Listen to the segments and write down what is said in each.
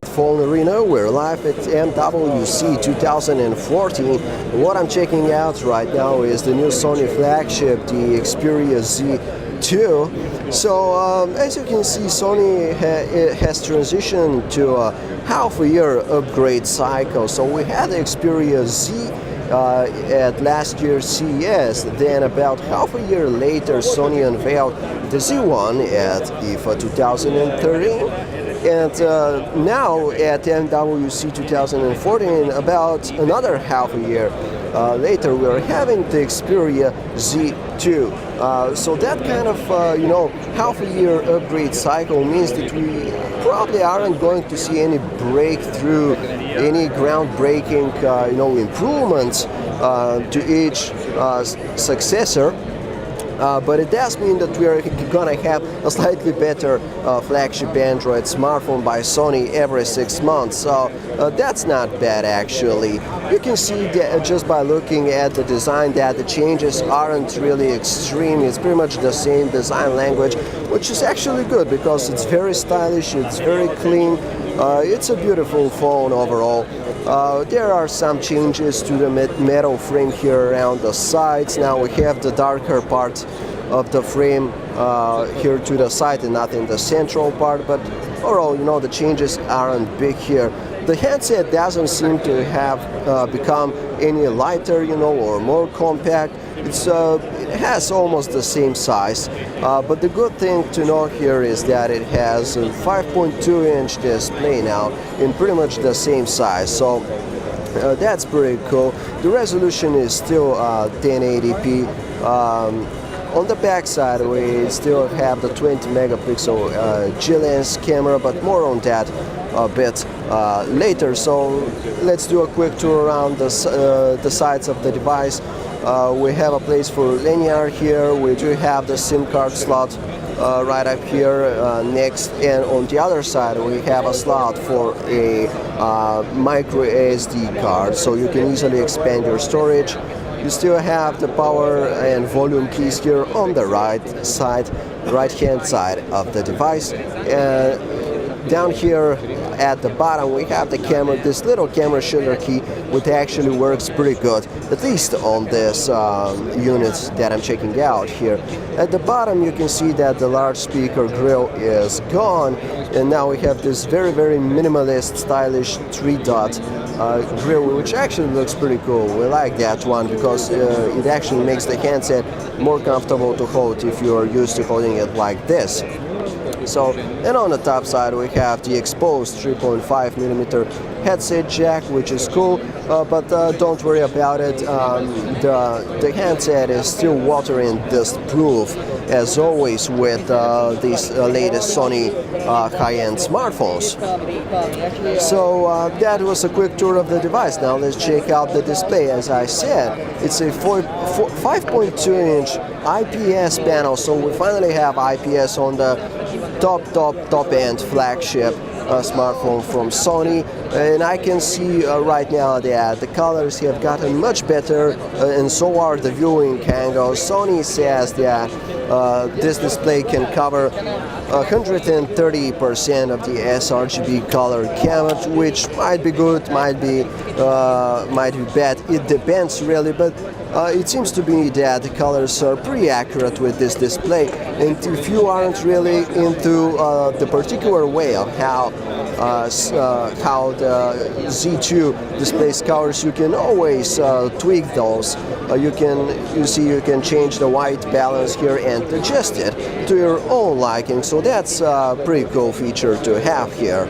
phone arena. We're live at MWC 2014. What I'm checking out right now is the new Sony flagship, the Xperia Z2. So as you can see, Sony has transitioned to a half-a-year upgrade cycle. So we had the Xperia Z at last year's CES. Then about half a year later, Sony unveiled the Z1 at IFA 2013. And now at MWC 2014, about another half a year later, we are having the Xperia Z2. So that kind of half a year upgrade cycle means that we probably aren't going to see any breakthrough, any groundbreaking improvements to each successor. But it does mean that we are going to have a slightly better flagship Android smartphone by Sony every 6 months. So that's not bad, actually. You can see that just by looking at the design that the changes aren't really extreme. It's pretty much the same design language, which is actually good because it's very stylish, it's very clean. It's a beautiful phone overall. There are some changes to the metal frame here around the sides. Now we have the darker part of the frame here to the side and not in the central part, but overall, the changes aren't big here. The handset doesn't seem to have become any lighter, or more compact. It has almost the same size, but the good thing to know here is that it has a 5.2-inch display now in pretty much the same size, so that's pretty cool. The resolution is still 1080p. On the back side, we still have the 20 megapixel G-lens camera, but more on that a bit later. So let's do a quick tour around the sides of the device. We have a place for linear here. We do have the SIM card slot right up here next, and on the other side we have a slot for a micro SD card, so you can easily expand your storage. You still have the power and volume keys here on the right-hand side of the device. Down here at the bottom we have the camera, this little camera shutter key, which actually works pretty good, at least on this unit that I'm checking out here. At the bottom you can see that the large speaker grill is gone, and now we have this very, very minimalist, stylish 3-dot grill, which actually looks pretty cool. We like that one because it actually makes the handset more comfortable to hold if you are used to holding it like this. So, and on the top side we have the exposed 3.5mm headset jack, which is cool, but don't worry about it. The handset is still water and dust proof, as always with these latest Sony high-end smartphones. So that was a quick tour of the device. Now let's check out the display. As I said, it's a 5.2-inch IPS panel, so we finally have IPS on the top-end flagship smartphone from Sony, and I can see right now that the colors have gotten much better, and so are the viewing angles. Sony says that this display can cover 130% of the sRGB color gamut, which might be good, might be bad. It depends really, but it seems to be that the colors are pretty accurate with this display. And if you aren't really into the particular way of how the Z2 displays colors, you can always tweak those. You can change the white balance here and adjust it to your own liking. So that's a pretty cool feature to have here.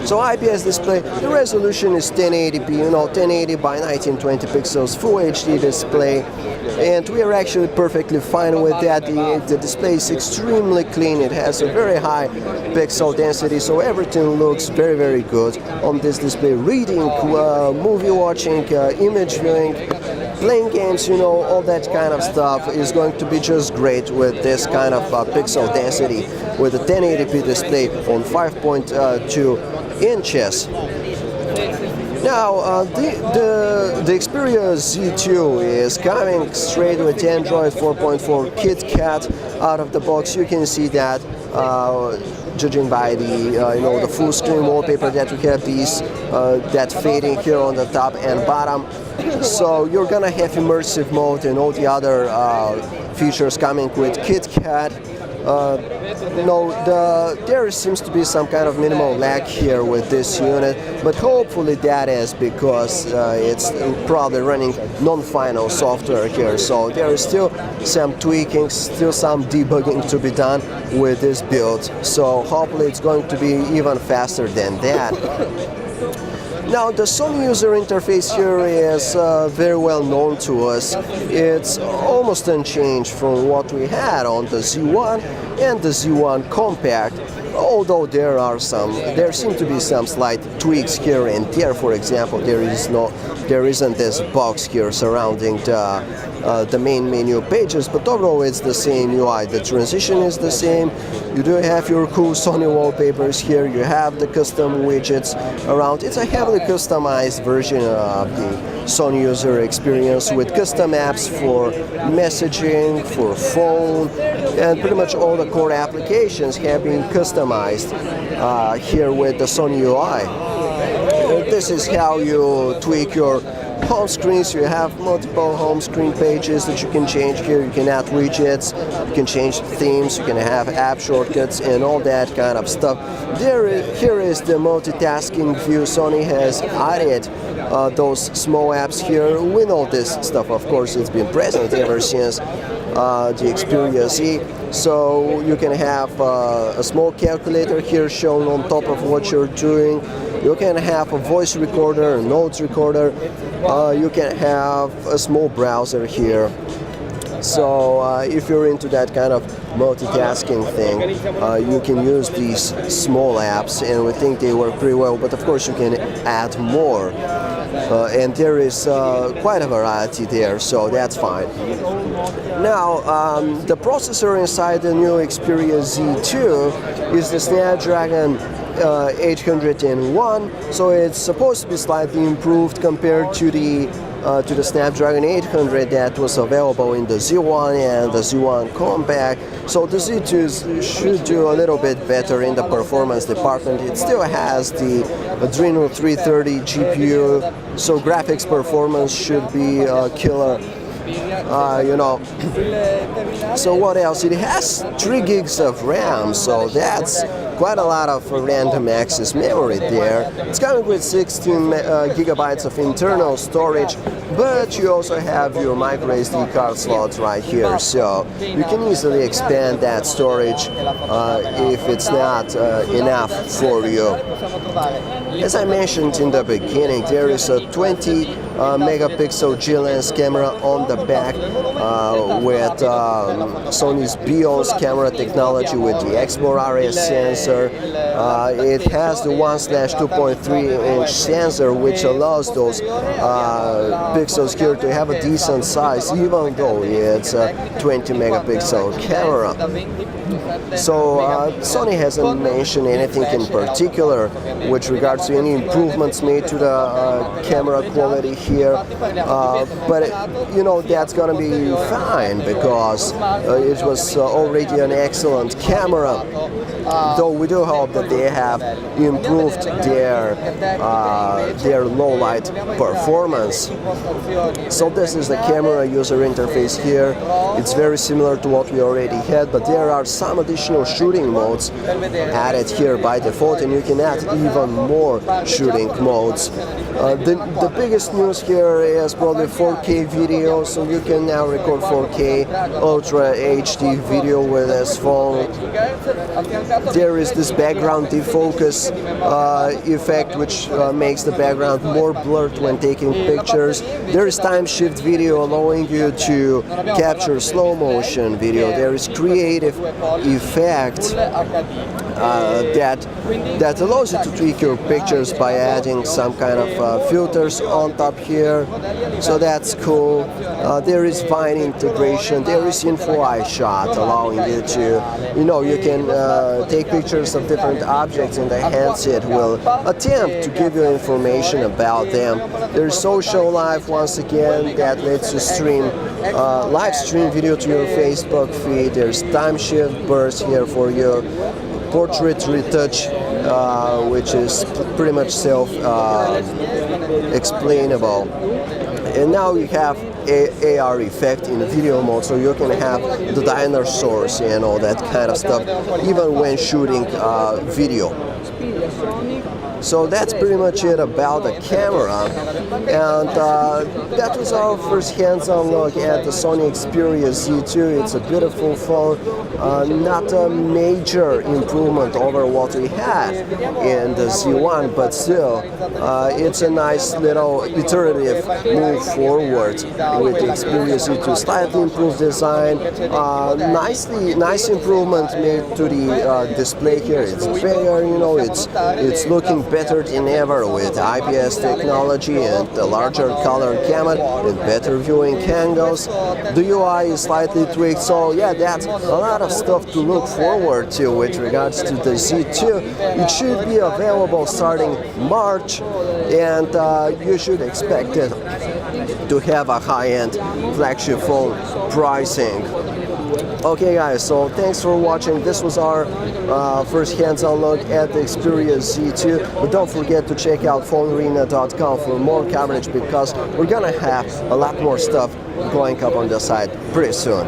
So IPS display, the resolution is 1080p, 1080 by 1920 pixels, Full HD display, and we are actually perfectly fine with that. The display is extremely clean, it has a very high pixel density, so everything looks very, very good on this display. Reading, movie watching, image viewing, playing games, all that kind of stuff is going to be just great with this kind of pixel density, with a 1080p display on 5.2 inches. Now, the Xperia Z2 is coming straight with Android 4.4 KitKat out of the box. You can see that judging by the the full screen wallpaper that we have, these that fading here on the top and bottom. So you're gonna have immersive mode and all the other features coming with KitKat. There seems to be some kind of minimal lag here with this unit, but hopefully that is because it's probably running non-final software here. So there is still some tweaking, still some debugging to be done with this build. So hopefully it's going to be even faster than that. Now, the Sony user interface here is very well known to us. It's almost unchanged from what we had on the Z1 and the Z1 Compact, although there seem to be some slight tweaks here and there. For example, there isn't this box here surrounding the main menu pages, but overall it's the same UI. The transition is the same. You do have your cool Sony wallpapers here. You have the custom widgets around. It's a heavily customized version of the Sony user experience with custom apps for messaging, for phone, and pretty much all the core applications have been customized here with the Sony UI. This is how you tweak your home screens. You have multiple home screen pages that you can change here. You can add widgets, you can change themes, you can have app shortcuts and all that kind of stuff. Here is the multitasking view. Sony has added those small apps here. We know this stuff, of course, it's been present ever since the Xperia Z. So you can have a small calculator here shown on top of what you're doing. You can have a voice recorder, a notes recorder. You can have a small browser here. So if you're into that kind of multitasking thing, you can use these small apps, and we think they work pretty well. But of course, you can add more, and there is quite a variety there, so that's fine. Now, the processor inside the new Xperia Z2 is the Snapdragon 801, so it's supposed to be slightly improved compared to the Snapdragon 800 that was available in the Z1 and the Z1 Compact. So the Z2 should do a little bit better in the performance department. It still has the Adreno 330 GPU, so graphics performance should be killer. So what else? It has 3 gigs of RAM, so that's quite a lot of random access memory there. It's coming with 16 gigabytes of internal storage, but you also have your microSD card slots right here, so you can easily expand that storage if it's not enough for you. As I mentioned in the beginning, there is a 20 megapixel G-lens camera on the back with Sony's BIOS camera technology with the XPOR RS sensor. It has the 1/2.3-inch sensor, which allows those pixels here to have a decent size, even though it's a 20 megapixel camera. So Sony hasn't mentioned anything in particular with regards to any improvements made to the camera quality here, but that's gonna be fine because it was already an excellent camera. Though we do hope that they have improved their low light performance. So this is the camera user interface here. It's very similar to what we already had, but there are some additional shooting modes added here by default, and you can add even more shooting modes. The biggest news here is probably 4K video, so you can now record 4K Ultra HD video with this phone. There is this background defocus effect, which makes the background more blurred when taking pictures. There is time shift video allowing you to capture slow motion video. There is creative effect that allows you to tweak your pictures by adding some kind of filters on top here. So that's cool. There is Vine integration. There is Info iShot, allowing you to, you can take pictures of different objects, and the handset will attempt to give you information about them. There's Social Live once again, that lets you stream live stream video to your Facebook feed. There's Time Shift Burst here for your Portrait Retouch, which is pretty much self-explainable. And now you have AR effect in video mode, so you can have the dinosaurs and all that kind of stuff, even when shooting video. So that's pretty much it about the camera, and that was our first hands-on look at the Sony Xperia Z2. It's a beautiful phone, not a major improvement over what we had in the Z1, but still it's a nice little iterative move forward with the Xperia Z2. Slightly improved design, nice improvement made to the display here. It's bigger, it's looking better than ever with IPS technology and a larger color gamut and better viewing angles. The UI is slightly tweaked, so yeah, that's a lot of stuff to look forward to with regards to the Z2. It should be available starting March, and you should expect it to have a high-end flagship phone pricing. Okay guys, so thanks for watching. This was our first hands-on look at the Xperia Z2, but don't forget to check out phonearena.com for more coverage, because we're gonna have a lot more stuff going up on the site pretty soon.